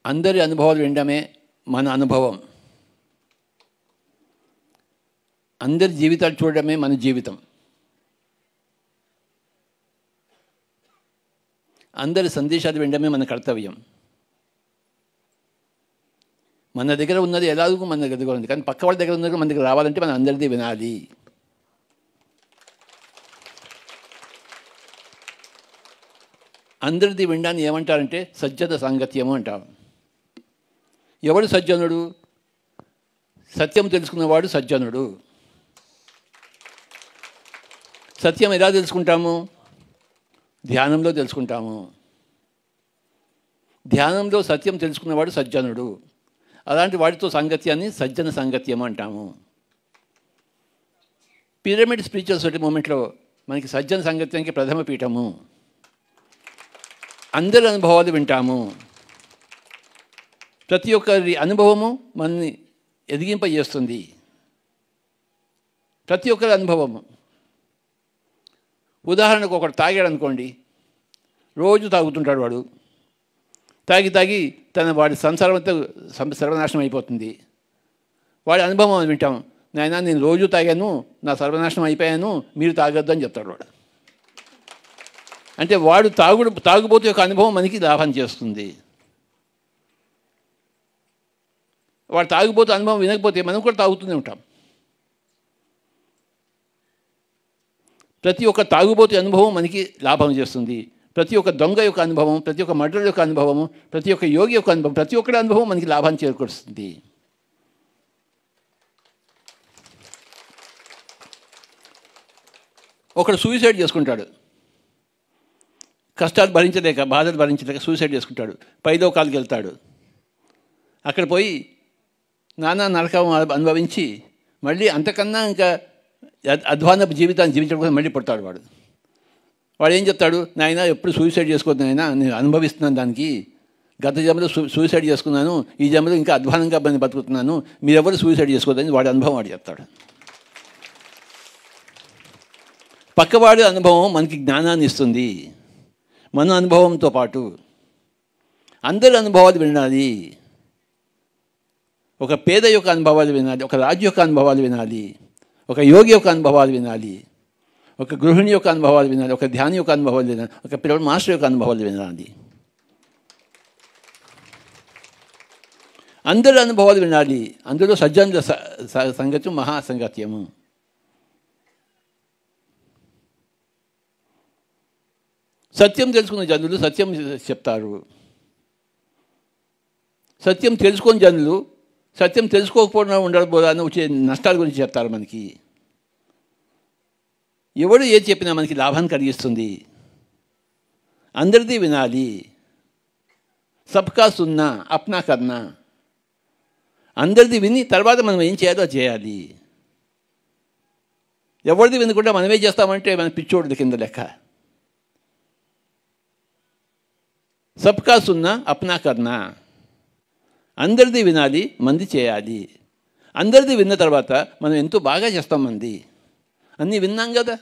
అందరి అనుభవాలు వినడమే మన అనుభవం. అందరి జీవితాలు చూడడమే మన జీవితం. అందరి సందేశాలు వినడమే మన కర్తవ్యం. మన దగ్గర ఉన్నది ఎలాగూ మన దగ్గర ఉంది, కానీ పక్క వాళ్ళ దగ్గర ఉన్నది మన దగ్గర రావాలంటే మనం అందరిది వినాలి. అందరిది వినడాన్ని ఏమంటారంటే సజ్జన సాంగత్యము అంటారు. ఎవడు సజ్జనుడు? సత్యం తెలుసుకున్నవాడు సజ్జనుడు. సత్యం ఎలా తెలుసుకుంటాము? ధ్యానంలో తెలుసుకుంటాము. ధ్యానంలో సత్యం తెలుసుకున్నవాడు సజ్జనుడు. అలాంటి వాడితో సాంగత్యాన్ని సజ్జన సాంగత్యం అంటాము. పిరమిడ్ స్పిరిచువల్ సొసైటీ మూమెంట్లో మనకి సజ్జన సాంగత్యానికి ప్రథమ పీఠము. అందరి అనుభవాలు వింటాము. ప్రతి ఒక్కరి అనుభవము మనని ఎదిగింపజేస్తుంది. ప్రతి ఒక్కరి అనుభవము. ఉదాహరణకు ఒకడు తాగాడు అనుకోండి, రోజు తాగుతుంటాడు. వాడు తాగి వాడి సంసారం అంతా సర్వనాశనం అయిపోతుంది. వాడి అనుభవం వింటాం. నాయనా నేను రోజు తాగాను, నా సర్వనాశనం అయిపోయాను, మీరు తాగొద్దు అని చెప్తాడు వాడు. అంటే వాడు తాగుబోతు యొక్క అనుభవం మనకి లాభం చేస్తుంది. వాడు తాగుబోతు అనుభవం వినకపోతే మనం కూడా తాగుతూనే ఉంటాం. ప్రతి ఒక్క తాగుబోతు అనుభవం మనకి లాభం చేస్తుంది. ప్రతి ఒక్క దొంగ యొక్క అనుభవం, ప్రతి ఒక్క మర్డర్ యొక్క అనుభవము, ప్రతి ఒక్క యోగి యొక్క అనుభవం, ప్రతి ఒక్కరి అనుభవం మనకి లాభాన్ని చేకూరుస్తుంది. ఒకడు సూసైడ్ చేసుకుంటాడు. కష్టాలు భరించలేక, బాధలు భరించలేక సూసైడ్ చేసుకుంటాడు. పైలోకాలకు వెళ్తాడు. అక్కడ పోయి నానా నరకం అనుభవించి మళ్ళీ అంతకన్నా ఇంకా అధ్వానపు జీవితాన్ని జీవించడం కోసం మళ్ళీ పుడతాడు. వాడు ఏం చెప్తాడు? నాయన ఎప్పుడు సూసైడ్ చేసుకోవద్దు నాయన, నేను అనుభవిస్తున్నాను దానికి. గత జన్మలో సూసైడ్ చేసుకున్నాను, ఈ జన్మలో ఇంకా అధ్వానంగా బతుకుతున్నాను, మీరెవరు సూసైడ్ చేసుకోవద్దని వాడి అనుభవం వాడు చెప్తాడు. పక్కవాడి అనుభవం మనకి జ్ఞానాన్ని ఇస్తుంది. మన అనుభవంతో పాటు అందరి అనుభవాలు వినాలి. ఒక పేద యొక్క అనుభవాలు వినాలి, ఒక రాజు యొక్క అనుభవాలు వినాలి, ఒక యోగి యొక్క అనుభవాలు వినాలి, ఒక గృహిణి యొక్క అనుభవాలు వినాలి, ఒక ధ్యాని యొక్క అనుభవాలు వినాలి, ఒక పిల్లల మాస్టర్ యొక్క అనుభవాలు వినాలి. అందరి అనుభవాలు వినాలి. అందులో సజ్జనుల సంగత్యం మహాసంగత్యము. సత్యం తెలుసుకున్న జనులు సత్యం చెప్తారు. సత్యం తెలుసుకుని జనులు సత్యం తెలుసుకోకపోవడం ఉండకపోవడానికి వచ్చే నష్టాల గురించి చెప్తారు మనకి. ఎవడు ఏది చెప్పినా మనకి లాభాన్ని కలిగిస్తుంది. అందరిది వినాలి. సబ్కా సున్నా అప్నా కర్నా. అందరిది విని తర్వాత మనం ఏం చేయాలో చేయాలి. ఎవరిది వినకుండా మనమే చేస్తామంటే మన పిచ్చోడిది కింద లెక్క. సబ్కా సున్నా అప్నా కర్నా. అందరిది వినాలి, మంది చేయాలి. అందరిది విన్న తర్వాత మనం ఎంతో బాగా చేస్తాం. మంది అన్నీ విన్నాం కదా,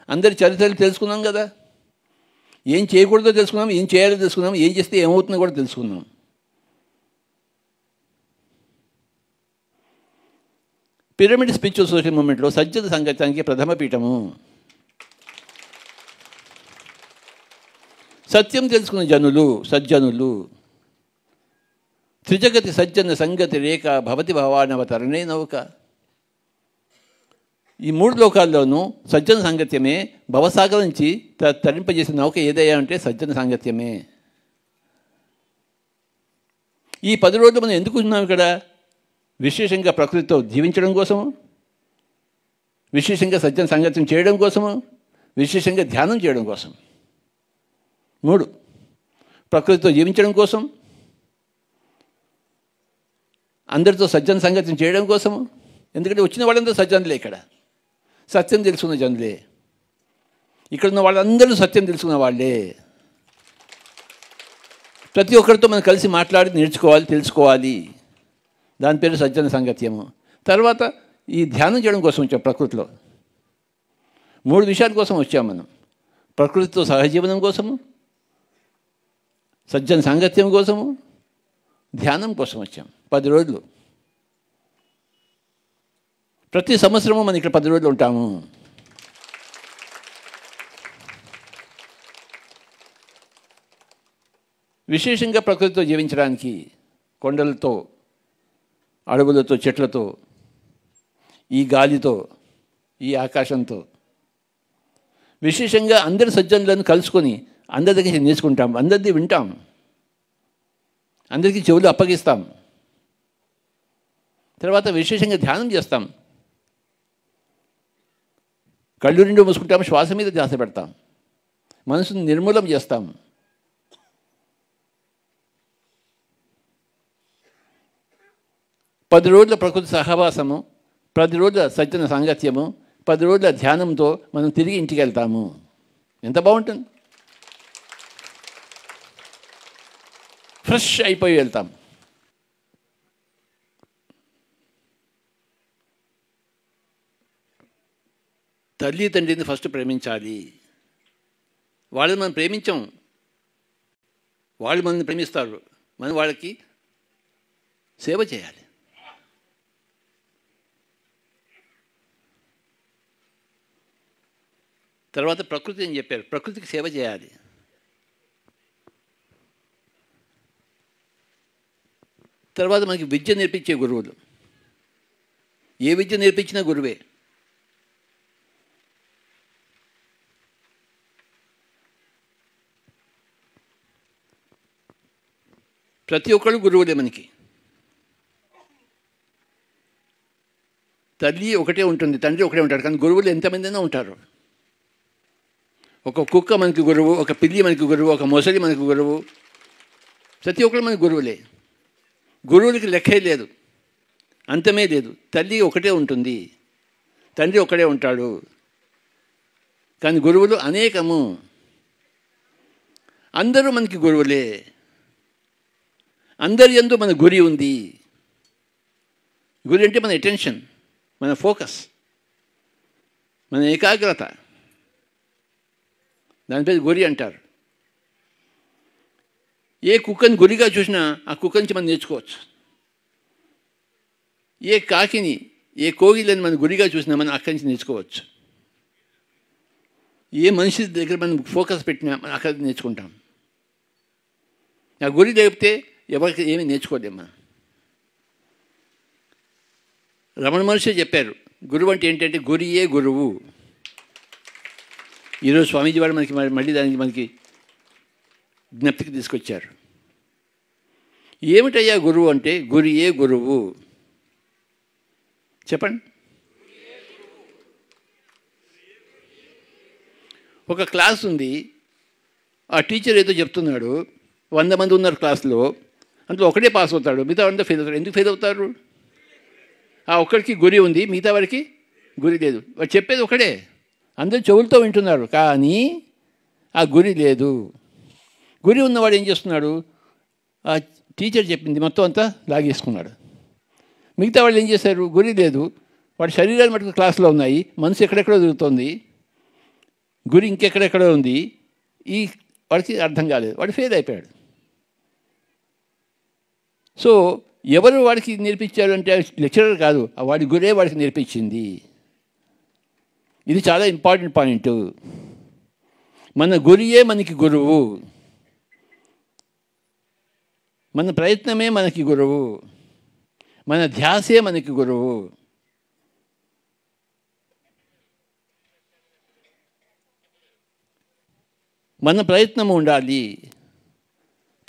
అందరి చరిత్రలు తెలుసుకున్నాం కదా, ఏం చేయకూడదో తెలుసుకున్నాం, ఏం చేయాలో తెలుసుకున్నాం, ఏం చేస్తే ఏమవుతుందో కూడా తెలుసుకున్నాం. పిరమిడ్ స్పిరిచువల్ సొసైటీ మూమెంట్లో సజ్జన సంగత్యానికి ప్రథమ పీఠము. సత్యం తెలుసుకున్న జనులు సజ్జనులు. త్రిజగతి సజ్జన సంగతి రేఖ భవతి భవానవతరణే నౌక. ఈ మూడు లోకాల్లోనూ సజ్జన సాంగత్యమే భవసాగరం నుంచి తరింపజేసిన నౌక ఏదయ్యా అంటే సజ్జన సాంగత్యమే. ఈ 10 రోజులు మనం ఎందుకు ఉన్నాం ఇక్కడ? విశేషంగా ప్రకృతితో జీవించడం కోసము, విశేషంగా సజ్జన సాంగత్యం చేయడం కోసము, విశేషంగా ధ్యానం చేయడం కోసం. 3 ప్రకృతితో జీవించడం కోసం, అందరితో సజ్జన సంగత్యం చేయడం కోసము. ఎందుకంటే వచ్చిన వాళ్ళందరూ సజ్జనులే. ఇక్కడ సత్యం తెలుసుకున్న జనులే. ఇక్కడ ఉన్న వాళ్ళందరూ సత్యం తెలుసుకున్న వాళ్ళే. ప్రతి ఒక్కరితో మనం కలిసి మాట్లాడి నేర్చుకోవాలి, తెలుసుకోవాలి. దాని పేరు సజ్జన సంగత్యము. తర్వాత ఈ ధ్యానం చేయడం కోసం వచ్చాం. ప్రకృతిలో 3 విషయాల కోసం వచ్చాం మనం. ప్రకృతితో సహజీవనం కోసము, సజ్జన సాంగత్యం కోసము, ధ్యానం కోసం వచ్చాం. 10 రోజులు. ప్రతి సంవత్సరము మనం ఇక్కడ 10 రోజులు ఉంటాము. విశేషంగా ప్రకృతితో జీవించడానికి, కొండలతో, అడవులతో, చెట్లతో, ఈ గాలితో, ఈ ఆకాశంతో, విశేషంగా అందరి సజ్జనులను కలుసుకొని అందరి దగ్గర నేర్చుకుంటాం, అందరిది వింటాం, అందరికీ చెవులు అప్పగిస్తాం. తర్వాత విశేషంగా ధ్యానం చేస్తాం. కళ్ళు రెండు మూసుకుంటాం, శ్వాస మీద ధ్యాస పెడతాం, మనసును నిర్మూలం చేస్తాం. పది రోజుల ప్రకృతి సహవాసము, 10 రోజుల సజ్జన సాంగత్యము, 10 రోజుల ధ్యానంతో మనం తిరిగి ఇంటికి వెళ్తాము. ఎంత బాగుంటుంది. ఫ్రెష్ అయిపోయి వెళ్తాం. తల్లి తండ్రిని ఫస్ట్ ప్రేమించాలి. వాళ్ళని మనం ప్రేమించాం, వాళ్ళు మనల్ని ప్రేమిస్తారు. మనం వాళ్ళకి సేవ చేయాలి. తర్వాత ప్రకృతి అని చెప్పారు, ప్రకృతికి సేవ చేయాలి. తర్వాత మనకి విద్య నేర్పించే గురువులు. ఏ విద్య నేర్పించినా గురువే. ప్రతి ఒక్కళ్ళు గురువులే మనకి. తల్లి ఒకటే ఉంటుంది, తండ్రి ఒకటే ఉంటాడు, కానీ గురువులు ఎంతమందైనా ఉంటారు. ఒక కుక్క మనకి గురువు, ఒక పిల్లి మనకి గురువు, ఒక మొసలి మనకి గురువు. ప్రతి ఒక్కరు మనకి గురువులే. గురువులకి లెక్కే లేదు, అంతమే లేదు. తల్లి ఒకటే ఉంటుంది, తండ్రి ఒకడే ఉంటాడు, కానీ గురువులు అనేకము. అందరూ మనకి గురువులే. అందరి యందు మన గురి ఉంది. గురి అంటే మన అటెన్షన్, మన ఫోకస్, మన ఏకాగ్రత. దాని పేరు గురి అంటారు. ఏ కుక్కని గురిగా చూసినా ఆ కుక్క నుంచి మనం నేర్చుకోవచ్చు. ఏ కాకిని, ఏ కోగిలని మనం గురిగా చూసినా మనం అక్కడి నుంచి నేర్చుకోవచ్చు. ఏ మనిషి దగ్గర మనం ఫోకస్ పెట్టినా మనం అక్కడ నేర్చుకుంటాం. ఆ గురి లేకపోతే ఎవరికి ఏమీ నేర్చుకోలేము మనం. రమణ మహర్షి చెప్పారు, గురువు అంటే ఏంటంటే గురియే గురువు. ఈరోజు స్వామీజీ వారు మనకి మళ్ళీ దానికి మనకి జ్ఞప్తికి తీసుకొచ్చారు. ఏమిటయ్యా గురువు అంటే, గురియే గురువు. చెప్పండి. ఒక క్లాస్ ఉంది, ఆ టీచర్ ఏదో చెప్తున్నాడు, 100 మంది ఉన్నారు క్లాస్లో, అందులో ఒకటే పాస్ అవుతాడు, మిగతా అంతా ఫెయిల్ అవుతాడు. ఎందుకు ఫెయిల్ అవుతారు? ఆ ఒక్కడికి గురి ఉంది, మిగతా వాడికి గురి లేదు. వాడు చెప్పేది ఒకడే, అందరూ చెవులతో వింటున్నారు, కానీ ఆ గురి లేదు. గురి ఉన్నవాడు ఏం చేస్తున్నాడు? ఆ టీచర్ చెప్పింది మొత్తం అంతా లాగేసుకున్నాడు. మిగతా వాళ్ళు ఏం చేశారు? గురి లేదు, వాడి శరీరాలు మటుకు క్లాస్లో ఉన్నాయి, మనసు ఎక్కడెక్కడో తిరుగుతోంది, గురి ఇంకెక్కడెక్కడో ఉంది. ఈ వాడికి అర్థం కాలేదు, వాడు ఫెయిల్ అయిపోయాడు. సో ఎవరు వాడికి నేర్పించారు అంటే లెక్చరర్ కాదు, వాడి గురే వాడికి నేర్పించింది. ఇది చాలా ఇంపార్టెంట్ పాయింట్. మన గురియే మనకి గురువు, మన ప్రయత్నమే మనకి గురువు, మన ధ్యాసే మనకి గురువు. మన ప్రయత్నము ఉండాలి,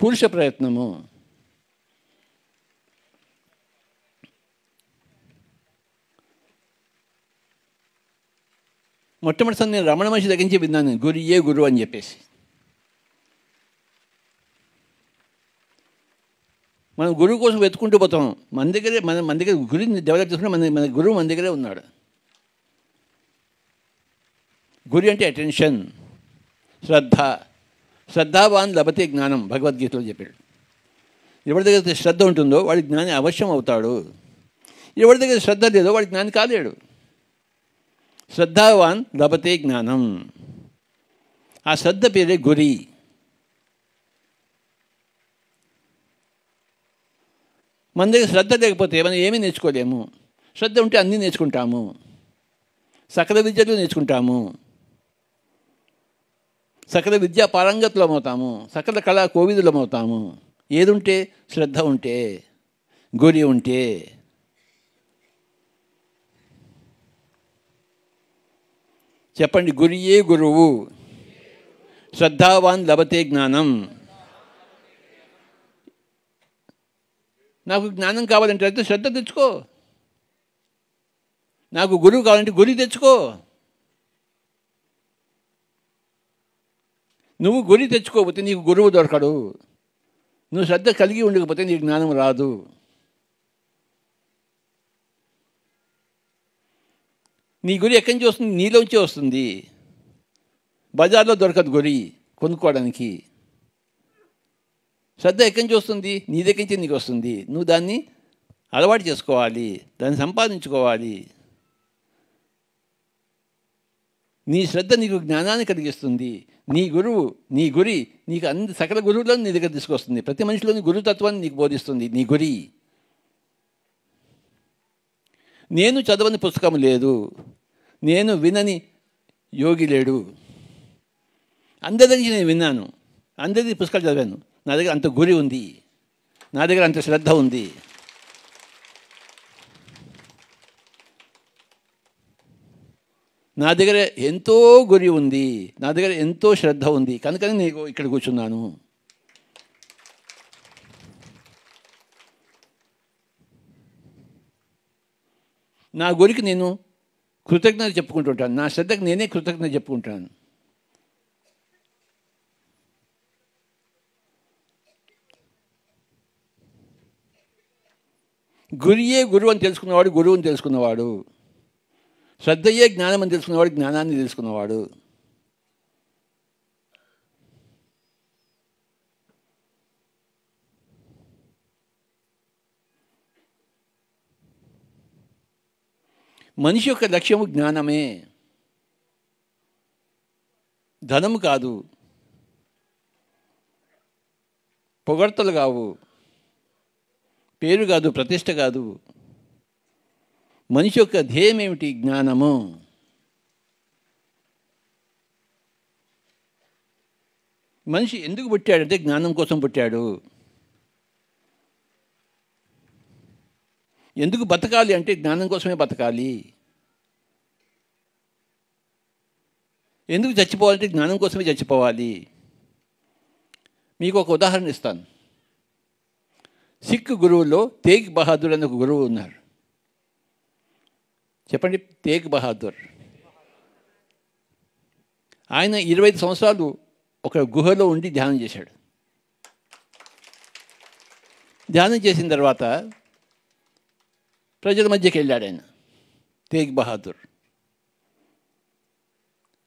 పురుష ప్రయత్నము. మొట్టమొదటిసారి నేను రమణ మహర్షి దగ్గర నుంచి విన్నాను గురియే గురువు అని చెప్పేసి. మనం గురువు కోసం వెతుకుంటూ పోతాం. మన దగ్గర గురిని డెవలప్ చేసుకుంటే మన గురువు మన దగ్గరే ఉన్నాడు. గురి అంటే అటెన్షన్, శ్రద్ధ. శ్రద్ధావాన్ లభతే జ్ఞానం, భగవద్గీతలో చెప్పాడు. ఎవరి దగ్గర శ్రద్ధ ఉంటుందో వాడి జ్ఞాని అవశ్యం అవుతాడు. ఎవరి దగ్గర శ్రద్ధ లేదో వాడి జ్ఞాని కాలేడు. శ్రద్ధావాన్ లభతే జ్ఞానం. ఆ శ్రద్ధ పేరే గురి. మన దగ్గర శ్రద్ధ లేకపోతే మనం ఏమీ నేర్చుకోలేము. శ్రద్ధ ఉంటే అన్నీ నేర్చుకుంటాము. సకల విద్యలు నేర్చుకుంటాము, సకల విద్యా పారంగతులం అవుతాము, సకల కళా కోవిదులం అవుతాము. ఏదుంటే? శ్రద్ధ ఉంటే, గురి ఉంటే. చెప్పండి, గురియే గురువు, శ్రద్ధావాన్ లభతే జ్ఞానం. నాకు జ్ఞానం కావాలంటే అయితే శ్రద్ధ తెచ్చుకో. నాకు గురువు కావాలంటే గురి తెచ్చుకో. నువ్వు గురి తెచ్చుకోకపోతే నీకు గురువు దొరకడు. నువ్వు శ్రద్ధ కలిగి ఉండకపోతే నీకు జ్ఞానం రాదు. నీ గురి ఎక్కడి నుంచి వస్తుంది? నీలోంచే వస్తుంది. బజార్లో దొరకదు గురి కొనుక్కోవడానికి. శ్రద్ధ ఎక్కడి నుంచి వస్తుంది? నీ దగ్గర నుంచి నీకు వస్తుంది. నువ్వు దాన్ని అలవాటు చేసుకోవాలి, దాన్ని సంపాదించుకోవాలి. నీ శ్రద్ధ నీకు జ్ఞానాన్ని కలిగిస్తుంది. నీ గురువు, నీ గురి నీకు అన్ని సకల గురువులను నీ దగ్గర తీసుకొస్తుంది. ప్రతి మనిషిలోని గురుతత్వాన్ని నీకు బోధిస్తుంది నీ గురి. నేను చదవని పుస్తకం లేదు, నేను వినని యోగి లేడు. అందరి దగ్గర నేను విన్నాను, అందరిది పుస్తకాలు చదివాను. నా దగ్గర అంత గురి ఉంది, నా దగ్గర అంత శ్రద్ధ ఉంది. నా దగ్గర ఎంతో గురి ఉంది, నా దగ్గర ఎంతో శ్రద్ధ ఉంది, కనుకనే నేను ఇక్కడ కూర్చున్నాను. నా గురికి నేను కృతజ్ఞత చెప్పుకుంటుంటాను, నా శ్రద్ధకు నేనే కృతజ్ఞత చెప్పుకుంటాను. గురియే గురువు అని తెలుసుకున్నవాడు గురువుని తెలుసుకున్నవాడు. శ్రద్ధయే జ్ఞానం అని తెలుసుకున్నవాడు జ్ఞానాన్ని తెలుసుకున్నవాడు. మనిషి యొక్క లక్ష్యము జ్ఞానమే, ధనము కాదు, పొగడ్తలు కావు, పేరు కాదు, ప్రతిష్ట కాదు. మనిషి యొక్క ధ్యేయం ఏమిటి? జ్ఞానము. మనిషి ఎందుకు పుట్టాడంటే జ్ఞానం కోసం పుట్టాడు. ఎందుకు బతకాలి అంటే జ్ఞానం కోసమే బతకాలి. ఎందుకు చచ్చిపోవాలంటే జ్ఞానం కోసమే చచ్చిపోవాలి. మీకు ఒక ఉదాహరణ ఇస్తాను. సిక్ గురువుల్లో తేగ్ బహాదూర్ అనే ఒక గురువు ఉన్నారు. చెప్పండి, తేగ్ బహాదూర్. ఆయన 25 సంవత్సరాలు ఒక గుహలో ఉండి ధ్యానం చేశాడు. ధ్యానం చేసిన తర్వాత ప్రజల మధ్యకి వెళ్ళాడు ఆయన, తేగ్ బహాదూర్.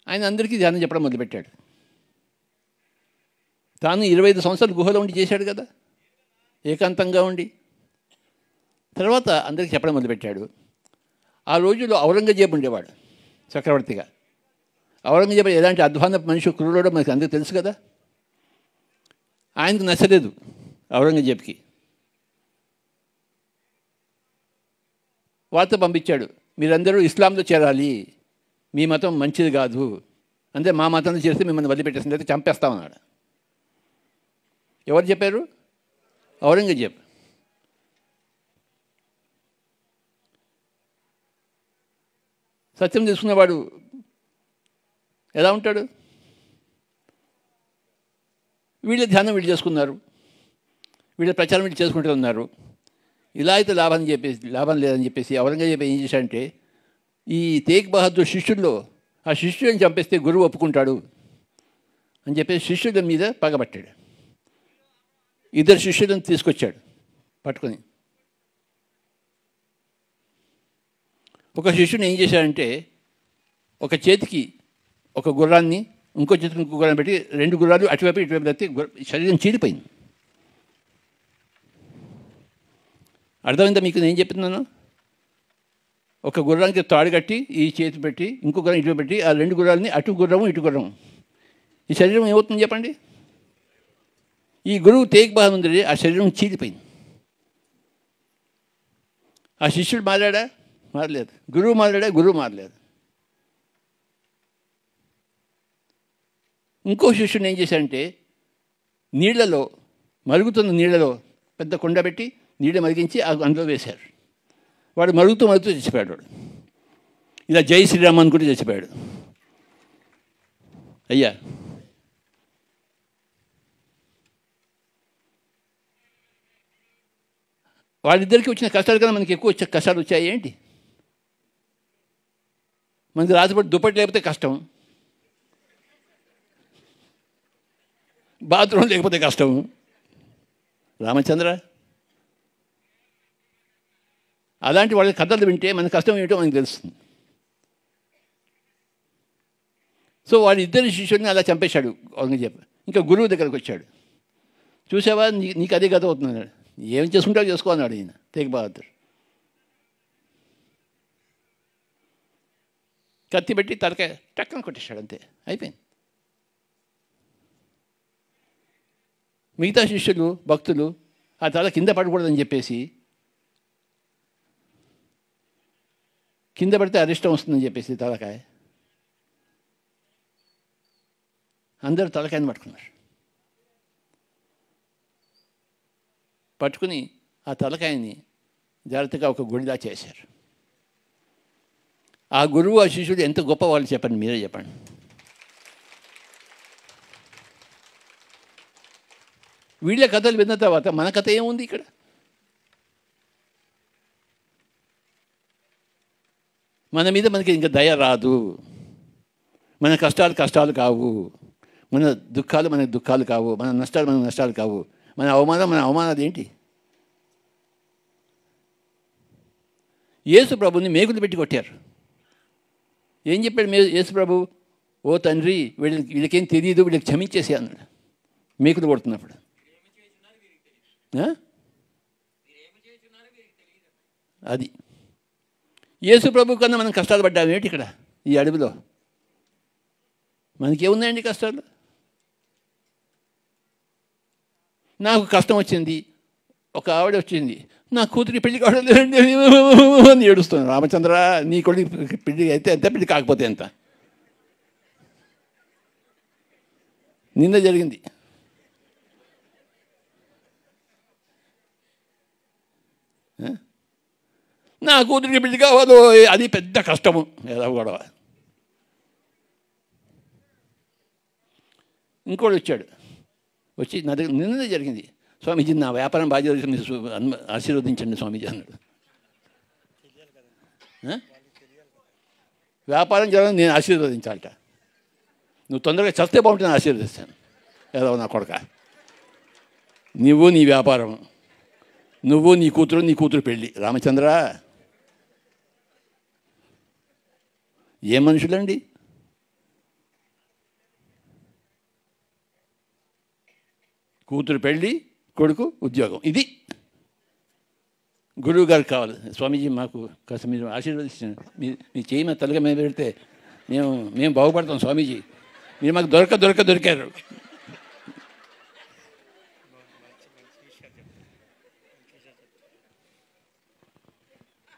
ఆయన అందరికీ ధ్యానం చెప్పడం మొదలుపెట్టాడు. తాను 25 సంవత్సరాలు గుహలో ఉండి చేశాడు కదా, ఏకాంతంగా ఉండి. తర్వాత అందరికీ చెప్పడం మొదలుపెట్టాడు. ఆ రోజుల్లో ఔరంగజేబు ఉండేవాడు చక్రవర్తిగా. ఔరంగజేబు ఎలాంటి అధ్వాన మనిషి, క్రూరుడో మనకు అందరికీ తెలుసు కదా. ఆయనకు నచ్చలేదు ఔరంగజేబుకి. వార్త పంపించాడు, మీరందరూ ఇస్లాంలో చేరాలి, మీ మతం మంచిది కాదు, అంటే మా మతంలో చేస్తే మిమ్మల్ని వదిలిపెట్టేసింది, అయితే చంపేస్తామన్నాడు. ఎవరు చెప్పారు? ఔరంగజేబు. సత్యం తెలుసుకునేవాడు ఎలా ఉంటాడు? వీళ్ళ ధ్యానం వీళ్ళు చేసుకున్నారు, వీళ్ళ ప్రచారం వీళ్ళు చేసుకుంటూ ఉన్నారు. ఇలా అయితే లాభం లేదని చెప్పేసి ఔరంగజేబు ఏం చేశాడంటే, ఈ తేగ్ బహాదూర్ శిష్యుల్లో ఆ శిష్యుడిని చంపేస్తే గురువు ఒప్పుకుంటాడు అని చెప్పేసి శిష్యుల మీద పగబట్టాడు. 2 శిష్యులను తీసుకొచ్చాడు పట్టుకొని. ఒక శిష్యుని ఏం చేశాడంటే, ఒక చేతికి ఒక గుర్రాన్ని, ఇంకో చేతికి ఇంకో గుర్రాన్ని పెట్టి 2 గుర్రాలు అటువైపు ఇటువైపు ఎత్తి శరీరం చీలిపోయింది. అర్థమైందా మీకు నేను చెప్తున్నాను? ఒక గుర్రానికి తాడు కట్టి ఈ చేతి పెట్టి ఇంకో గుర్రం ఇటు పెట్టి ఆ 2 గుర్రాలని అటు గుర్రము ఇటు గుర్రం, ఈ శరీరం ఏమవుతుంది చెప్పండి? ఈ గురువు తేగ్ బహాదూర్ ఆ శరీరం చీలిపోయింది. ఆ శిష్యుడు మారాడా? మారలేదు. గురువు మారాడా? గురువు మారలేదు. ఇంకో శిష్యుని ఏం చేశాడంటే నీళ్లలో, మరుగుతున్న నీళ్లలో పెద్ద కుండ పెట్టి నీళ్ళు మరిగించి అందులో వేశారు. వాడు మరుగుతూ మరుగుతూ చచ్చిపోయాడు. వాడు ఇలా జై శ్రీరామ్ అనుకుంటూ చచ్చిపోయాడు. అయ్యా, వాళ్ళిద్దరికి వచ్చిన కష్టాలు కన్నా మనకి ఎక్కువ వచ్చే కష్టాలు వచ్చాయి ఏంటి? మనకి రాత్రిపూట దుప్పటి లేకపోతే కష్టం, బాత్రూమ్ లేకపోతే కష్టం. రామచంద్ర, అలాంటి వాళ్ళ కథలు వింటే మన కష్టం ఏమిటో మనకు తెలుస్తుంది. సో వాడి ఇద్దరు శిష్యుడిని అలా చంపేశాడు ఔరంగజేబు. ఇంకా గురువు దగ్గరకు వచ్చాడు. చూసావా, నీకు అదే గత అవుతున్నాడు, ఏం చేసుకుంటావు చేసుకో అన్నాడు ఈయన తేగ్ బహదూర్. కత్తి పెట్టి తలకాయ టక్కన కొట్టేశాడు, అంతే, అయిపోయింది. మిగతా శిష్యులు, భక్తులు ఆ తల కింద పడకూడదని చెప్పేసి, కింద పడితే అరిష్టం వస్తుందని చెప్పేసి తలకాయ, అందరూ తలకాయని పట్టుకున్నారు. పట్టుకుని ఆ తలకాయని జాగ్రత్తగా ఒక గుడిలా చేశారు. ఆ గురువు, ఆ శిష్యుడు ఎంత గొప్ప వాళ్ళు చెప్పండి, మీరే చెప్పండి. వీళ్ళ కథలు విన్న తర్వాత మన కథ ఏముంది ఇక్కడ? మన మీద మనకి ఇంకా దయ రాదు. మన కష్టాలు కష్టాలు కావు, మన దుఃఖాలు మనకి దుఃఖాలు కావు, మన నష్టాలు మనకు నష్టాలు కావు, మన అవమానం మన అవమానాలు ఏంటి? యేసు ప్రభుని మేకులు పెట్టి కొట్టారు. ఏం చెప్పాడు యేసు ప్రభు? ఓ తండ్రి, వీళ్ళకేం తెలియదు, వీళ్ళకి క్షమించేసి అన్నాడు మేకులు కొడుతున్నప్పుడు. అది యేసు ప్రభు కన్నా మనం కష్టాలు పడ్డాము ఏంటి ఇక్కడ ఈ అడవిలో? మనకేమున్నాయండి కష్టాలు? నాకు కష్టం వచ్చింది, ఒక ఆవిడ వచ్చింది, నా కూతురి పెళ్లి కావడండి అని ఏడుస్తున్నాను. రామచంద్ర, నీ కొడుకు పెళ్లి అయితే ఎంత, పెళ్లి కాకపోతే ఎంత? నిన్న జరిగింది. నా కూతురికి పెళ్లి కావాలో, అది పెద్ద కష్టము, ఏదో గొడవ. ఇంకోటి వచ్చాడు, వచ్చి నా దగ్గర నిన్ననే జరిగింది, స్వామీజీ నా వ్యాపారం బాగా జరుగుతుంది, ఆశీర్వదించండి స్వామీజీ అన్నాడు. వ్యాపారం జరగదు, నేను ఆశీర్వదించాలట. నువ్వు తొందరగా చస్తే బాగుంటుంది, ఆశీర్వదిస్తాను. ఏదో నా కొడక, నువ్వు నీ వ్యాపారం, నువ్వు నీ కూతురు పెళ్ళి. రామచంద్ర, ఏ మనుషులండి? కూతురు పెళ్ళి, కొడుకు ఉద్యోగం, ఇది గురువు గారికి కావాలి. స్వామీజీ మాకు కాస్త మీరు ఆశీర్వదించండి, మీ చేయి మా తలగా మీద పెడితే మేము బాగుపడతాం స్వామీజీ, మీరు మాకు దొరికారు.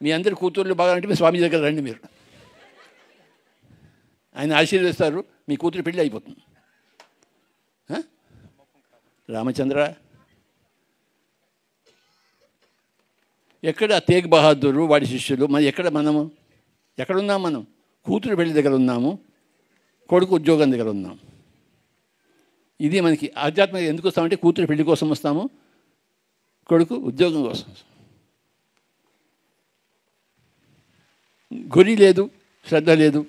మీ అందరి కూతుర్లు బాగా అంటే మీ స్వామీజీ దగ్గర రండి, మీరు ఆయన ఆశీర్వదిస్తారు, మీ కూతురు పెళ్ళి అయిపోతుంది. రామచంద్ర, ఎక్కడ తేగ్ బహదూరు వాడి శిష్యులు, మరి ఎక్కడున్నాం మనం? కూతురు పెళ్లి దగ్గర ఉన్నాము, కొడుకు ఉద్యోగం దగ్గర ఉన్నాము. ఇది మనకి ఆధ్యాత్మిక ఎందుకు వస్తామంటే కూతురు పెళ్లి కోసం వస్తాము, కొడుకు ఉద్యోగం కోసం. గురి లేదు, శ్రద్ధ లేదు.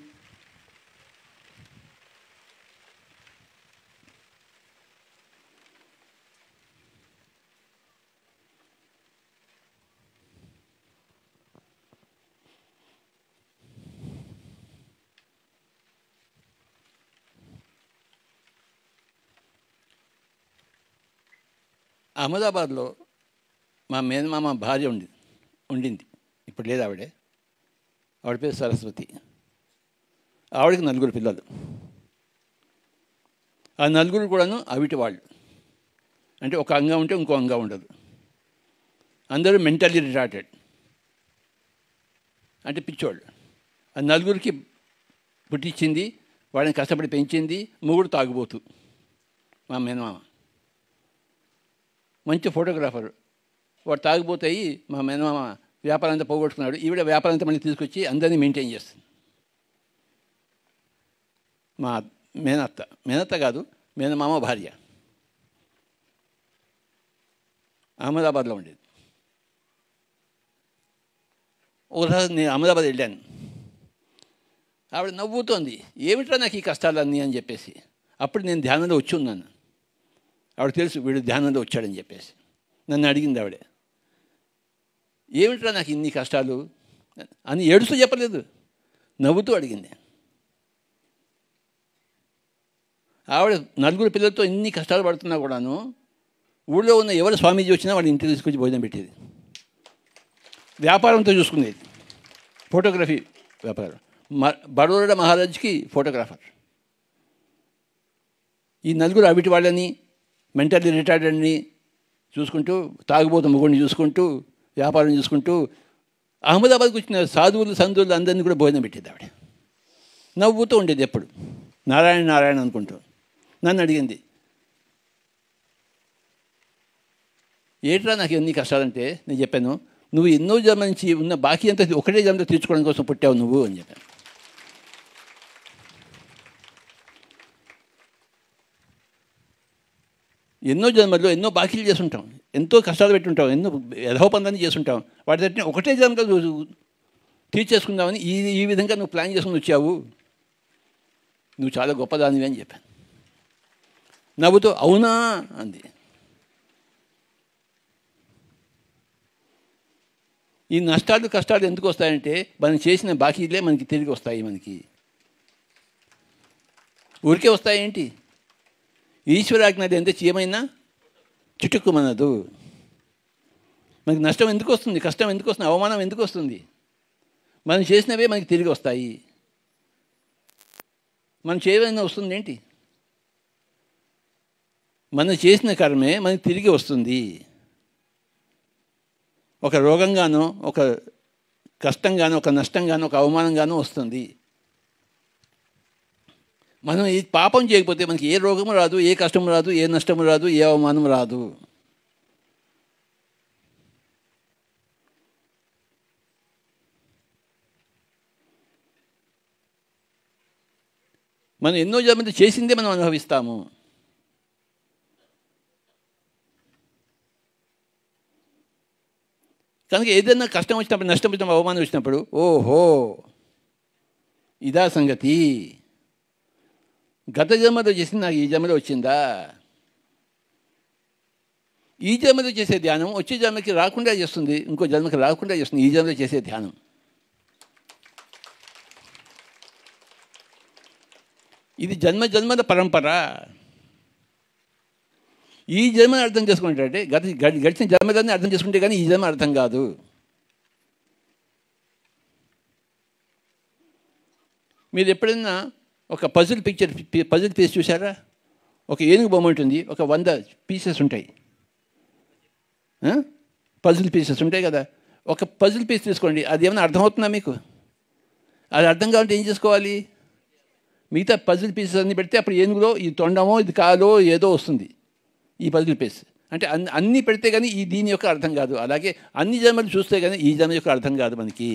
అహ్మదాబాద్లో మా మేనమామ భార్య ఉండింది, ఇప్పుడు లేదు ఆవిడ పేరు సరస్వతి. ఆవిడకి 4 పిల్లలు. ఆ 4 కూడాను అవిటి వాళ్ళు, అంటే ఒక అంగం ఉంటే ఇంకో అంగం ఉండదు. అందరూ మెంటల్లీ రిటార్టెడ్. అంటే పిచ్చోళ్ళు. ఆ నలుగురికి పుట్టించింది, వాడిని కష్టపడి పెంచింది, మొగుడు తాగుబోతు మా మేనమామ. మంచి ఫోటోగ్రాఫరు, వాడు తాగుబోతాయి మా మేనమామ వ్యాపారం అంతా పోగొట్టుకున్నాడు. ఈవిడ వ్యాపారం అంతా మళ్ళీ తీసుకొచ్చి అందరినీ మెయింటైన్ చేస్తుంది. మా మేనత్త కాదు, మేనమామ భార్య అహ్మదాబాద్లో ఉండేది. ఒకసారి నేను అహ్మదాబాద్ వెళ్ళాను. ఆవిడ నవ్వుతోంది, ఏమిట్రా నాకు ఈ కష్టాలన్నీ అని చెప్పేసి. అప్పుడు నేను ధ్యానంలో వచ్చి ఉన్నాను. ఆవిడ తెలుసు వీడు ధ్యానంలో వచ్చాడని చెప్పేసి. నన్ను అడిగింది ఆవిడ, ఏమిట్రా నాకు ఇన్ని కష్టాలు అని. ఏడుస్తూ చెప్పలేదు, నవ్వుతూ అడిగింది. ఆవిడ నలుగురు పిల్లలతో ఇన్ని కష్టాలు పడుతున్నా కూడాను ఊళ్ళో ఉన్న ఎవరు స్వామీజీ వచ్చినా వాడి ఇంటికి తీసుకొచ్చి భోజనం పెట్టేది. వ్యాపారంతో చూసుకునేది, ఫోటోగ్రఫీ వ్యాపారం. బరోడా మహారాజ్కి ఫోటోగ్రాఫర్. ఈ నలుగురు అవిటి వాళ్ళని, మెంటల్లీ రిటైర్డ్ని చూసుకుంటూ, తాగుబోతు మొగుడిని చూసుకుంటూ, వ్యాపారం చూసుకుంటూ, అహ్మదాబాద్కి వచ్చిన సాధువులు సంధువులు అందరినీ కూడా భోజనం పెట్టేది ఆవిడ. నవ్వుతూ ఉండేది ఎప్పుడు, నారాయణ నారాయణ అనుకుంటూ. నన్ను అడిగింది, ఏట్రా నాకు ఎన్ని కష్టాలంటే నేను చెప్పాను, నువ్వు ఎన్నో జన్మ నుంచి ఉన్న బాకీ అంతా ఒకటే జన్మలో తీర్చుకోవడం కోసం పుట్టావు నువ్వు అని చెప్పాను. ఎన్నో జన్మల్లో ఎన్నో బాకీలు చేసుంటాం, ఎంతో కష్టాలు పెట్టుంటాం, ఎన్నో యథోపందాన్ని చేసుంటాం. వాటి తట్టిన ఒకటే జన్మలో తీర్చేసుకుందామని ఈ విధంగా నువ్వు ప్లాన్ చేసుకుని వచ్చావు, నువ్వు చాలా గొప్పదానివి అని చెప్పాను. నవ్వుతూ అవునా అంది. ఈ నష్టాలు కష్టాలు ఎందుకు వస్తాయంటే మనం చేసిన బాకీలే మనకి తిరిగి వస్తాయి. మనకి ఊరికే వస్తాయేంటి? ఈశ్వరాజ్ఞ ఎంత చేయమైనా చిటుక్కుమనదు. మనకి నష్టం ఎందుకు వస్తుంది, కష్టం ఎందుకు వస్తుంది, అవమానం ఎందుకు వస్తుంది? మనం చేసినవే మనకి తిరిగి వస్తాయి. మనం చేయవలసిన వస్తుంది ఏంటి? మనం చేసిన కర్మే మనకి తిరిగి వస్తుంది. ఒక రోగంగానో, ఒక కష్టంగానో, ఒక నష్టంగానో, ఒక అవమానంగానో వస్తుంది. మనం ఈ పాపం చేయకపోతే మనకి ఏ రోగము రాదు, ఏ కష్టము రాదు, ఏ నష్టము రాదు, ఏ అవమానం రాదు. మనం ఎన్నో జన్మలు చేసిందే మనం అనుభవిస్తాము. కనుక ఏదైనా కష్టం వచ్చినప్పుడు, నష్టం వచ్చినప్పుడు, అవమానం వచ్చినప్పుడు ఓహో ఇదా సంగతి, గత జన్మలో చేసింది నాకు ఈ జన్మలో వచ్చిందా, ఈ జన్మలో చేసే ధ్యానం వచ్చే జన్మకి రాకుండా చేస్తుంది, ఇంకో జన్మకి రాకుండా చేస్తుంది ఈ జన్మలో చేసే ధ్యానం. ఇది జన్మ జన్మల పరంపర. ఈ జన్మని అర్థం చేసుకుంటే గడిచిన జన్మదాన్ని అర్థం చేసుకుంటే కానీ ఈ జన్మ అర్థం కాదు. మీరు ఎప్పుడైనా ఒక పజిల్ పీస్ చూసారా? ఒక ఏనుగు బొమ్మ ఉంటుంది, ఒక 100 పీసెస్ ఉంటాయి, పజిల్ పీసెస్ ఉంటాయి కదా. ఒక పజిల్ పీస్ తీసుకోండి, అది ఏమైనా అర్థమవుతుందా మీకు? అది అర్థం కావాలంటే ఏం చేసుకోవాలి? మిగతా పజిల్ పీసెస్ అన్నీ పెడితే అప్పుడు ఏనుగులో ఇది తొండమో ఇది కాలో ఏదో వస్తుంది. ఈ పజిల్ పీస్ అంటే అన్నీ పెడితే కానీ దీని యొక్క అర్థం కాదు. అలాగే అన్ని జన్మలు చూస్తే కానీ ఈ జన్మ యొక్క అర్థం కాదు మనకి.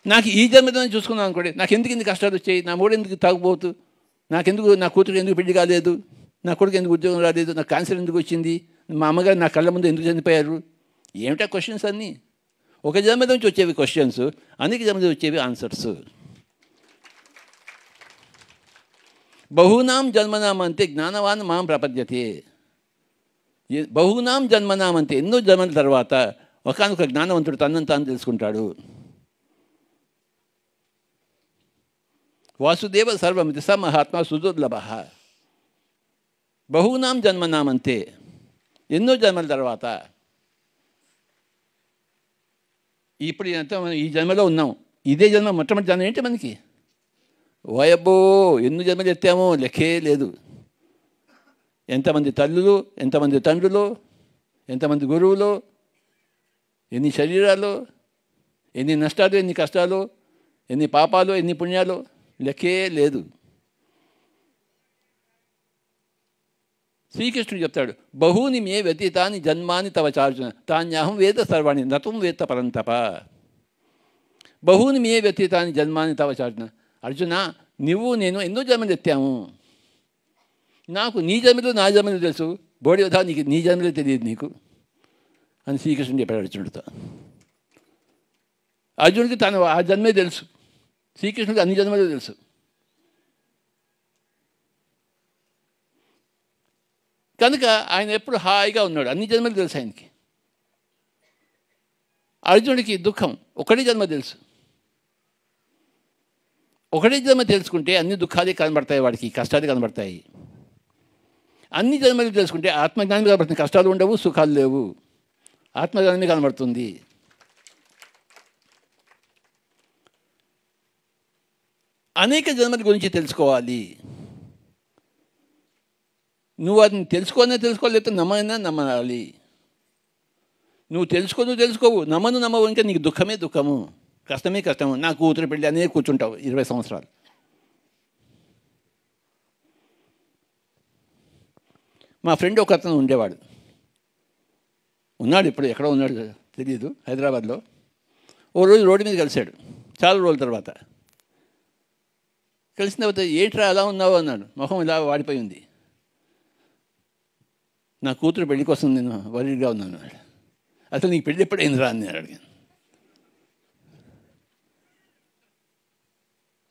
నాకు ఈ జన్మదని చూసుకున్నాను అనుకోండి, నాకు ఎందుకు ఇన్ని కష్టాలు వచ్చాయి, నా మూడు ఎందుకు తాగుబోతు, నాకెందుకు, నా కూతురు ఎందుకు పెళ్లి కాలేదు, నా కొడుకు ఎందుకు ఉద్యోగం రాలేదు, నాకు క్యాన్సర్ ఎందుకు వచ్చింది, మా అమ్మగారు నా కళ్ళ ముందు ఎందుకు చనిపోయారు, ఏమిటా క్వశ్చన్స్ అన్నీ? ఒక జన్మ నుంచి వచ్చేవి క్వశ్చన్స్, అనేక జన్మ వచ్చేవి ఆన్సర్స్. బహూనాం జన్మనాం అంతే జ్ఞానవాన్ మాం ప్రపద్యతే. బహూనాం జన్మనాం అంతే, ఎన్నో జన్మల తర్వాత ఒకనొక జ్ఞానవంతుడు తనను తాను తెలుసుకుంటాడు. వాసుదేవ సర్వమితి స మహాత్మా సుదుర్లభ. బహూనాం జన్మనాం అంతే, ఎన్నో జన్మల తర్వాత. ఇప్పుడు మనం ఈ జన్మలో ఉన్నాం, ఇదే జన్మ మొట్టమొదటి జన్మ ఏంటి మనకి? ఓయబ్బో ఎన్ని జన్మలు ఎత్తామో లెక్కే లేదు. ఎంతమంది తల్లులు, ఎంతమంది తండ్రులు, ఎంతమంది గురువులు, ఎన్ని శరీరాలు, ఎన్ని నష్టాలు, ఎన్ని కష్టాలు, ఎన్ని పాపాలు, ఎన్ని పుణ్యాలు లెక్కే లేదు. శ్రీకృష్ణుడు చెప్తాడు, బహూని మే వ్యతీతాని జన్మాని తవ చార్జున తాన్యాహం వేద సర్వాణి నతం వేత్త పరంతప. బహూని మే వ్యతీతాని జన్మాని తవ చార్జున. అర్జున, నువ్వు నేను ఎన్నో జన్మలు ఎత్తాము. నాకు నీ జన్మలు నా జన్మలు తెలుసు, బోడి వధా నీకు నీ జన్మలే తెలియదు నీకు అని శ్రీకృష్ణుడు చెప్పాడు అర్జునుడితో. అర్జునుడికి తను ఆ జన్మే తెలుసు, శ్రీకృష్ణుడికి అన్ని జన్మలు తెలుసు. కనుక ఆయన ఎప్పుడు హాయిగా ఉన్నాడు, అన్ని జన్మలు తెలుసు ఆయనకి. అర్జునుడికి దుఃఖం ఒకటి జన్మ తెలుసు. ఒకటి జన్మ తెలుసుకుంటే అన్ని దుఃఖాలే కనబడతాయి, వాడికి కష్టాలు కనబడతాయి. అన్ని జన్మలు తెలుసుకుంటే ఆత్మజ్ఞానం కనబడుతుంది, కష్టాలు ఉండవు, సుఖాలు లేవు, ఆత్మజ్ఞానమే కనబడుతుంది. అనేక జన్మల గురించి తెలుసుకోవాలి. నువ్వు వాటిని తెలుసుకోలేకపోతే నమ్మాలి. నువ్వు తెలుసుకోవు, నమ్మవు, ఇంకా నీకు దుఃఖమే దుఃఖము, కష్టమే కష్టము. నా కూతురు పెళ్ళి అనే కూర్చుంటావు 20 సంవత్సరాలు. మా ఫ్రెండ్ ఒక అతను ఉండేవాడు, ఉన్నాడు, ఇప్పుడు ఎక్కడ ఉన్నాడు తెలియదు, హైదరాబాద్లో. ఓ రోజు రోడ్డు మీద కలిశాడు, చాలా రోజుల తర్వాత. కలిసిన తర్వాత ఏంట్రా అలా ఉన్నావు అన్నాడు. మొహం ఇలా వాడిపోయి ఉంది. నా కూతురు పెళ్లి కోసం నేను వరీగా ఉన్నాను. అసలు నీకు పెళ్ళి ఎప్పుడైందిరా అని నేను అడిగాను.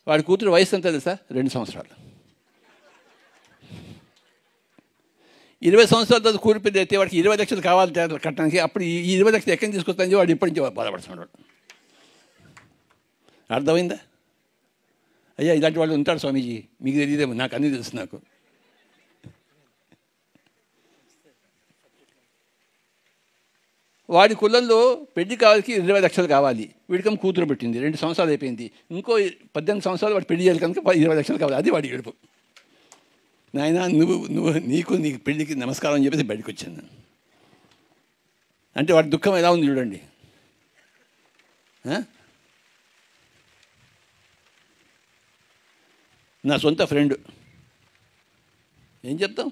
వాడి కూతురు వయసు ఎంత తెలుసా? 2 సంవత్సరాలు. 20 సంవత్సరాల తర్వాత కూతురు పెళ్లి అయితే వాడికి 20 లక్షలు కావాలి కట్టడానికి. అప్పుడు ఈ 20 లక్షలు ఎక్కడి నుంచి తీసుకొస్తానని వాడు ఇప్పటి నుంచి బాధపడుతున్నాడు. అర్థమైందా? అయ్యా, ఇలాంటి వాళ్ళు ఉంటారు స్వామీజీ, మీకు తెలియదేమో, నాకు అన్నీ తెలుసు. నాకు వాడి కులంలో పెళ్లి కావాలికి 20 లక్షలు కావాలి, వీడికం కూతురు పెట్టింది, 2 సంవత్సరాలు అయిపోయింది, ఇంకో 18 సంవత్సరాలు వాడు పెళ్లి చేయాలి కనుక 20 లక్షలు కావాలి. అది వాడి ఏడుపు. నాయన నీకు పెళ్లికి నమస్కారం అని చెప్పేసి బయటకు వచ్చాను. అంటే వాడి దుఃఖం ఎలా ఉంది చూడండి. నా సొంత ఫ్రెండ్, ఏం చెప్తాం.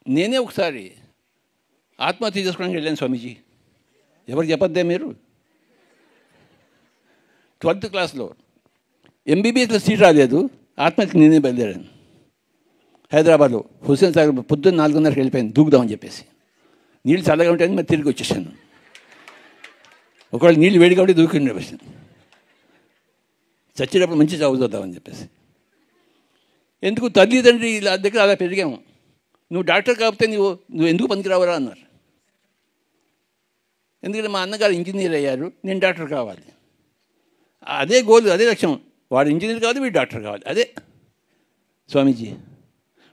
నేనే ఒకసారి ఆత్మహత్య చేసుకోవడానికి వెళ్ళాను స్వామీజీ. ఎవరు చెప్పద్దే మీరు? 12th క్లాస్లో ఎంబీబీఎస్లో సీట్ రాలేదు, ఆత్మహత్యకి నేనే బయలుదేరాను. హైదరాబాద్లో హుస్సేన్ సాగర్ పొద్దున్న 4:30కి వెళ్ళిపోయాను దూకుదామని చెప్పేసి. నీళ్ళు చల్లగా ఉంటాయని మరి తిరిగి వచ్చేసాను. ఒకవేళ నీళ్ళు వేడి కాబట్టి దూకి ఉండేసాను. చచ్చేటప్పుడు మంచి చావు చూద్దామని చెప్పేసి. ఎందుకు తల్లిదండ్రి ఇలా దగ్గర అలా పెరిగాము. నువ్వు డాక్టర్ కాకపోతే నువ్వు ఎందుకు పనికిరావరా అన్నారు. ఎందుకంటే మా అన్నగారు ఇంజనీర్ అయ్యారు, నేను డాక్టర్ కావాలి. అదే గోల్, అదే లక్ష్యం. వాడు ఇంజనీర్ కావాలి, వీడు డాక్టర్ కావాలి. అదే స్వామీజీ.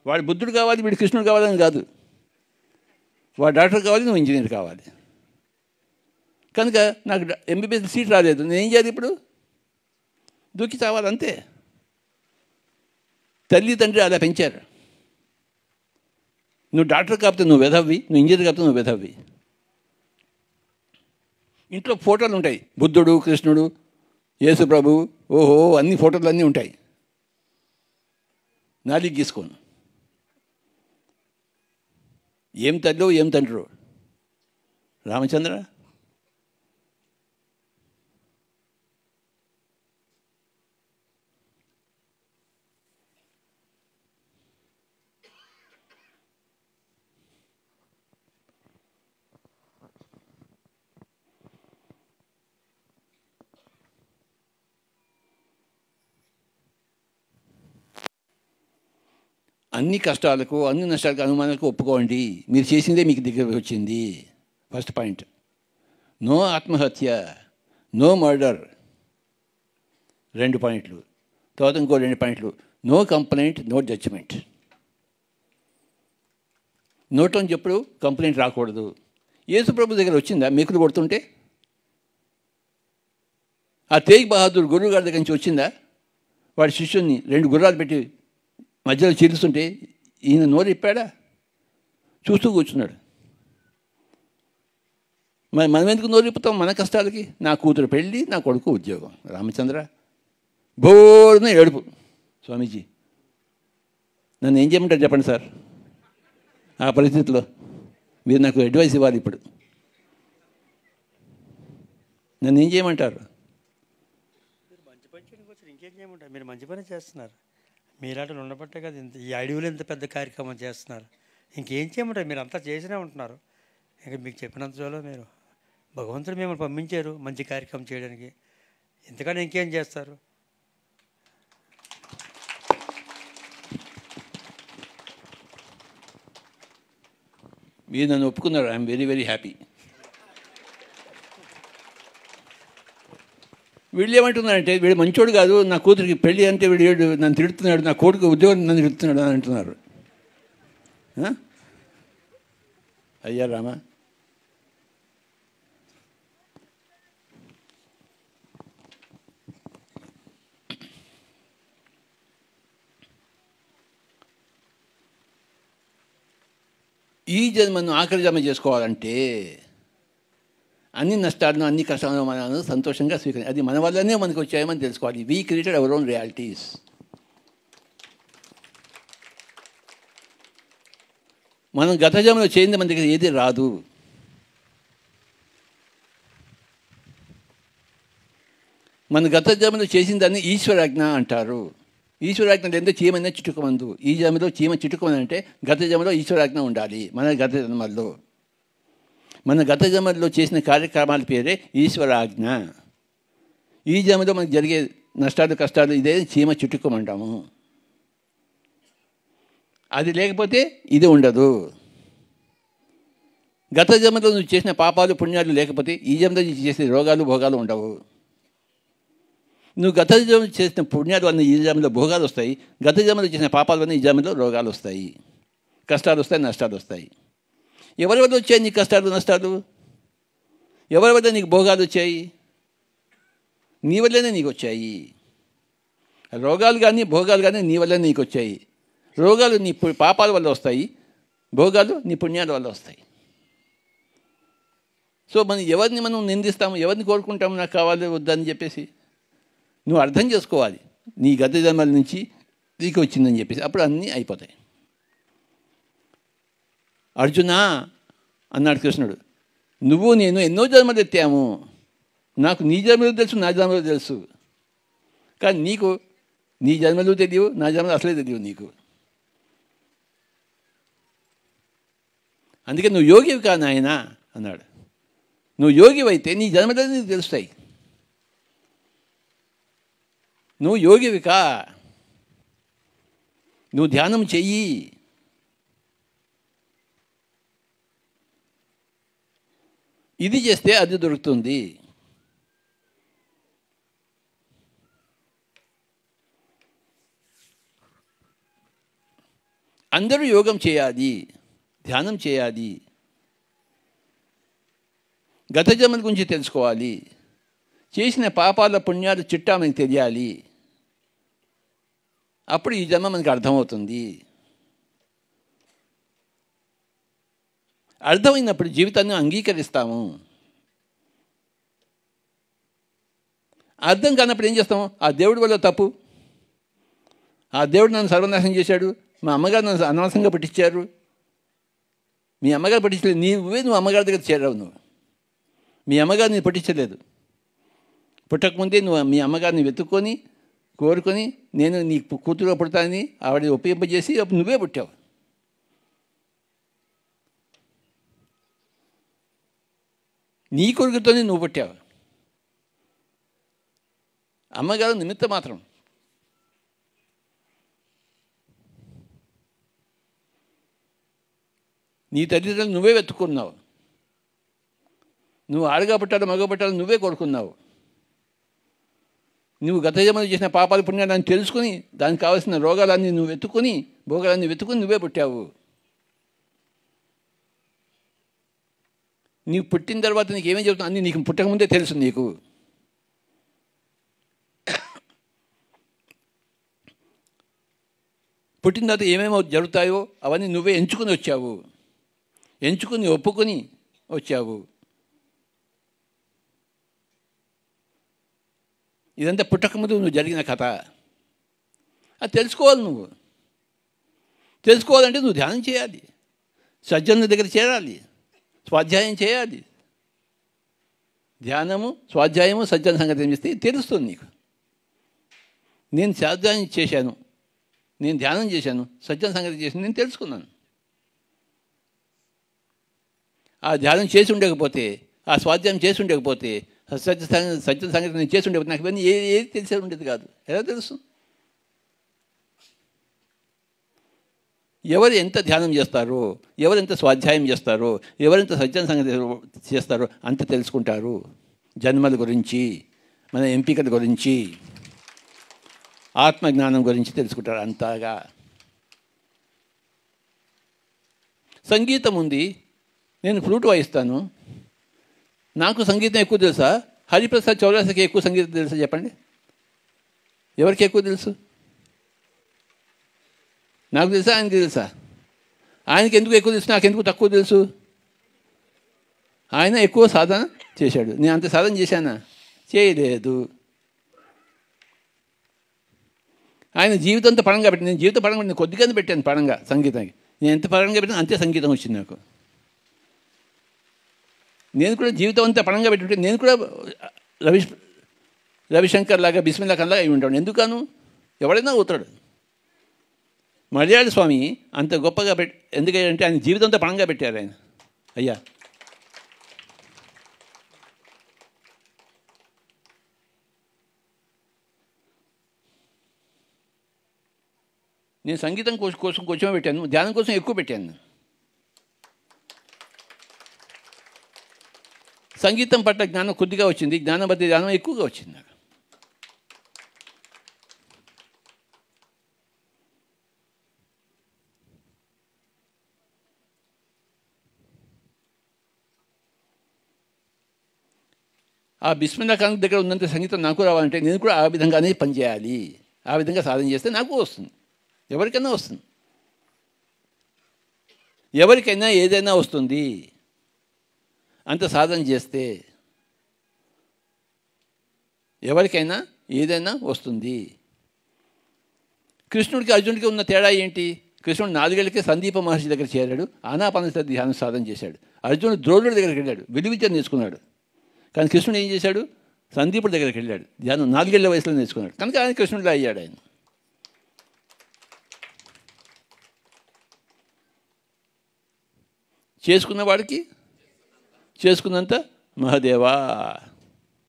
వాడు బుద్ధుడు కావాలి, వీడు కృష్ణుడు కావాలని కాదు. వాడు డాక్టర్ కావాలి, నువ్వు ఇంజనీర్ కావాలి. కనుక నాకు ఎంబీబీఎస్ సీట్ రాలేదు, నేనేం చేయాలి ఇప్పుడు? దూకి చావాలి అంతే. తల్లి తండ్రి అలా పెంచారు. నువ్వు డాక్టర్ కాకపోతే నువ్వు వెధవ్వి, నువ్వు ఇంజనీర్ కాకపోతే నువ్వు వెధవ్వి. ఇంట్లో ఫోటోలు ఉంటాయి, బుద్ధుడు, కృష్ణుడు, యేసు ప్రభు, ఓహో అన్ని ఫోటోలు అన్నీ ఉంటాయి. నాలుగు గీసుకోను. ఏం తల్లో ఏం తండ్రో రామచంద్ర. అన్ని కష్టాలకు, అన్ని నష్టాలకు, అనుమానాలకు ఒప్పుకోండి. మీరు చేసిందే మీకు దగ్గర వచ్చింది. First point. నో ఆత్మహత్య, నో మర్డర్. 2 పాయింట్లు. తర్వాత ఇంకో 2 పాయింట్లు. No complaint, no judgement. నోట్లోంచి ఎప్పుడు కంప్లైంట్ రాకూడదు. యేసు ప్రభు దగ్గర వచ్చిందా మేకులు కొడుతుంటే? ఆ తేగ్ బహదూర్ గురువు గారి దగ్గర నుంచి వచ్చిందా? వాడి శిష్యుని 2 గుర్రాలు పెట్టి మధ్యలో చీలుస్తుంటే ఈయన నోరు ఇప్పాడా? చూస్తూ కూర్చున్నాడు. మరి మనం ఎందుకు నోరు ఇప్పుతాం మన కష్టాలకి? నా కూతురు పెళ్ళి, నా కొడుకు ఉద్యోగం. రామచంద్ర బోర్న ఏడుపు. స్వామీజీ నన్ను ఏం చేయమంటారు చెప్పండి సార్, ఆ పరిస్థితిలో మీరు నాకు అడ్వైస్ ఇవ్వాలి. ఇప్పుడు నన్ను ఏం చేయమంటారు? మీరు మంచి పని చేయడానికి వచ్చారు, ఇంకేం చేయమంటారు? మీరు మంచి పని చేస్తున్నారు. మీలాంటి ఉండబట్టే కదా ఇంత ఈ అడవిలో ఇంత పెద్ద కార్యక్రమం చేస్తున్నారు. ఇంకేం చేయమంటారు? మీరు అంతా చేసినే ఉంటున్నారు. ఇంకా మీకు చెప్పినంత చాలు. మీరు భగవంతుడు మిమ్మల్ని పంపించారు మంచి కార్యక్రమం చేయడానికి. ఇంతకన్నా ఇంకేం చేస్తారు? మీరు నన్ను ఒప్పుకున్నారు. I'm very very happy. వీళ్ళు ఏమంటున్నారంటే వీడు మంచోడు కాదు, నా కూతురికి పెళ్ళి అంటే వీడు నన్ను తిడుతున్నాడు, నా కొడుకు ఉద్యోగం నన్ను తిడుతున్నాడు అని అంటున్నారు. అయ్యా రామా, ఈ జన్మను ఆఖరి జన్మ చేసుకోవాలంటే అన్ని నష్టాలను అన్ని కష్టాలను మనం సంతోషంగా స్వీకరించి, అది మన వల్లనే మనకు వచ్చాయమని తెలుసుకోవాలి. We created our own realities. మనం గత జన్మలో చేయింది మన దగ్గర ఏది రాదు. మన గత జన్మలో చేసిన దాన్ని ఈశ్వరాజ్ఞ అంటారు. ఈశ్వరాజ్ఞ లేదంటే చీమైనా చిటుకమందు. ఈ జన్మలో చీమ చిటుకమని అంటే గత జన్మలో ఈశ్వరాజ్ఞ ఉండాలి. మన గత జన్మల్లో చేసిన కార్యక్రమాల పేరే ఈశ్వరాజ్ఞ. ఈ జన్మలో మనకు జరిగే నష్టాలు కష్టాలు ఇదే చీమ చిటుకమంటాము. అది లేకపోతే ఇది ఉండదు. గత జన్మలో నువ్వు చేసిన పాపాలు పుణ్యాలు లేకపోతే ఈ జన్మలో చేసే రోగాలు భోగాలు ఉండవు. నువ్వు గత జన్మలో చేసిన పుణ్యాల వల్ల ఈ జన్మలో భోగాలు వస్తాయి, గత జన్మలో చేసిన పాపాల వల్ల ఈ జన్మలో రోగాలు వస్తాయి, కష్టాలు వస్తాయి, నష్టాలు వస్తాయి. ఎవరి వల్ల వచ్చాయి నీకు కష్టాలు నష్టాలు? ఎవరి వల్ల నీకు భోగాలు వచ్చాయి? నీ వల్లనే నీకు వచ్చాయి. రోగాలు కానీ భోగాలు కానీ నీ వల్లనే నీకు వచ్చాయి. రోగాలు నీ పాపాల వల్ల వస్తాయి, భోగాలు నీ పుణ్యాల వల్ల వస్తాయి. సో ఎవరిని మనం నిందిస్తాము, ఎవరిని కోరుకుంటాము నాకు కావాలి వద్దని చెప్పేసి? నువ్వు అర్థం చేసుకోవాలి నీ గత జన్మల నుంచి నీకు వచ్చిందని చెప్పేసి, అప్పుడు అన్నీ అయిపోతాయి. అర్జున అన్నాడు కృష్ణుడు, నువ్వు నేను ఎన్నో జన్మలు ఎత్తాము, నాకు నీ జన్మలు తెలుసు, నా జన్మలు తెలుసు, కానీ నీకు నీ జన్మలు తెలియవు, నా జన్మలు అసలే తెలియవు నీకు. అందుకే నువ్వు యోగివి కా నాయన అన్నాడు. నువ్వు యోగివైతే నీ జన్మలు నీకు తెలుస్తాయి. నువ్వు యోగివి కా, నువ్వు ధ్యానం చెయ్యి. ఇది చేస్తే అది దొరుకుతుంది. అందరూ యోగం చేయాలి, ధ్యానం చేయాలి, గత జన్మల గురించి తెలుసుకోవాలి, చేసిన పాపాల పుణ్యాల చిట్టా మనకి తెలియాలి. అప్పుడు ఈ జన్మ మనకి అర్థమవుతుంది. అర్థమైనప్పుడు జీవితాన్ని అంగీకరిస్తాము. అర్థం కానప్పుడు ఏం చేస్తాము? ఆ దేవుడి వల్ల తప్పు, ఆ దేవుడు నన్ను సర్వనాశనం చేశాడు, మా అమ్మగారు నన్ను అనవసరంగా పట్టించారు. మీ అమ్మగారు పట్టించలేదు, నువ్వు అమ్మగారి దగ్గర చేరావు. నువ్వు మీ అమ్మగారిని పట్టించలేదు. పుట్టకముందే నువ్వు మీ అమ్మగారిని వెతుక్కొని కోరుకొని నేను నీ కూతురుగా పుడతానని ఆవిడ ఒప్పింపజేసి అప్పుడు నువ్వే పుట్టావు. నీ కొడుకుతోనే నువ్వు పుట్టావు. అమ్మగారు నిమిత్త మాత్రం. నీ తల్లిదండ్రులు నువ్వే వెతుక్కున్నావు. నువ్వు ఆడగా పుట్టాలి మగ పుట్టాలి నువ్వే కోరుకున్నావు. నువ్వు గత జన్మలో చేసిన పాపాల పుణ్యాలని తెలుసుకుని దానికి కావాల్సిన రోగాలన్నీ నువ్వు వెతుక్కుని భోగాలన్నీ వెతుక్కుని నువ్వే పుట్టావు. నీవు పుట్టిన తర్వాత నీకు ఏమేం చెబుతావు అన్నీ నీకు పుట్టకముందే తెలుసు. నీకు పుట్టిన తర్వాత ఏమేమో జరుగుతాయో అవన్నీ నువ్వే ఎంచుకుని వచ్చావు, ఎంచుకుని ఒప్పుకొని వచ్చావు. ఇదంతా పుట్టకముందు నువ్వు జరిగిన కథ. అది తెలుసుకోవాలి. నువ్వు తెలుసుకోవాలంటే నువ్వు ధ్యానం చేయాలి, సజ్జనుల దగ్గర చేరాలి, స్వాధ్యాయం చేయాలి. ధ్యానము, స్వాధ్యాయము, సజ్జన సంగతి చేస్తే తెలుస్తుంది నీకు. నేను స్వాధ్యాయం చేశాను, నేను ధ్యానం చేశాను, సజ్జన సంగతి చేశాను, నేను తెలుసుకున్నాను. ఆ ధ్యానం చేసి ఉండకపోతే, ఆ స్వాధ్యాయం చేసి ఉండకపోతే, సజ్జన సంగతి నేను చేసి ఉండకపోతే నాకు ఇవన్నీ ఏది తెలిసే ఉండేది కాదు. ఎలా తెలుసు? ఎవరు ఎంత ధ్యానం చేస్తారో, ఎవరెంత స్వాధ్యాయం చేస్తారో, ఎవరెంత సజ్జన సంగతి చేస్తారో అంత తెలుసుకుంటారు. జన్మల గురించి, మన ఎంపికల గురించి, ఆత్మజ్ఞానం గురించి తెలుసుకుంటారు అంతగా. సంగీతం ఉంది, నేను ఫ్లూట్ వాయిస్తాను, నాకు సంగీతం ఎక్కువ తెలుసా? హరిప్రసాద్ చౌరాసికి ఎక్కువ సంగీతం తెలుసా? చెప్పండి, ఎవరికి ఎక్కువ తెలుసు? నాకు తెలుసా, ఆయనకి తెలుసా? ఆయనకి ఎందుకు ఎక్కువ తెలుసు, నాకు ఎందుకు తక్కువ తెలుసు? ఆయన ఎక్కువ సాధన చేశాడు, నేను అంత సాధన చేశానా? చేయలేదు. ఆయన జీవితంతో పరంగా పెట్టి, నేను జీవిత పరంగా నేను కొద్దిగానే పెట్టాను పరంగా సంగీతానికి. నేను ఎంత పరంగా పెట్టినా అంతే సంగీతం వచ్చింది నాకు. నేను కూడా జీవితం అంతా పరంగా పెట్టుంటే నేను కూడా రవిశంకర్ లాగా, బిస్మిల్లా ఖాన్ లాగా అయి ఉంటాను. ఎందుకను? ఎవడైనా అవుతాడు. మలయాళ స్వామి అంత గొప్పగా ఎందుకంటే ఆయన జీవితంతో పరంగా పెట్టారు ఆయన. అయ్యా, నేను సంగీతం కోసం కొంచెం పెట్టాను, ధ్యానం కోసం ఎక్కువ పెట్టాను. సంగీతం పట్ల జ్ఞానం కొద్దిగా వచ్చింది, జ్ఞానం బట్టి జ్ఞానం ఎక్కువగా వచ్చింది నాకు. ఆ బిస్మిల్లా ఖాన్ దగ్గర ఉన్నంత సంగీతం నాకు రావాలంటే నేను కూడా ఆ విధంగానే పనిచేయాలి, ఆ విధంగా సాధన చేస్తే నాకు వస్తుంది. ఎవరికైనా వస్తుంది, ఎవరికైనా ఏదైనా వస్తుంది అంత సాధన చేస్తే. ఎవరికైనా ఏదైనా వస్తుంది. కృష్ణుడికి అర్జునుడికి ఉన్న తేడా ఏంటి? కృష్ణుడు 4 ఏళ్ళకే సందీప మహర్షి దగ్గర చేరాడు, ఆనాపానసతి ధ్యానం సాధన చేశాడు. అర్జునుడు ద్రోణుడి దగ్గరికి వెళ్ళాడు, విలువిద్య నేర్చుకున్నాడు. కానీ కృష్ణుడు ఏం చేశాడు? సందీపుడి దగ్గరికి వెళ్ళాడు, ధ్యానం 4 ఏళ్ల వయసులో నేర్చుకున్నాడు. కనుక ఆయన కృష్ణుడిలా అయ్యాడు. ఆయన చేసుకున్న వాడికి చేసుకున్నంత మహదేవా.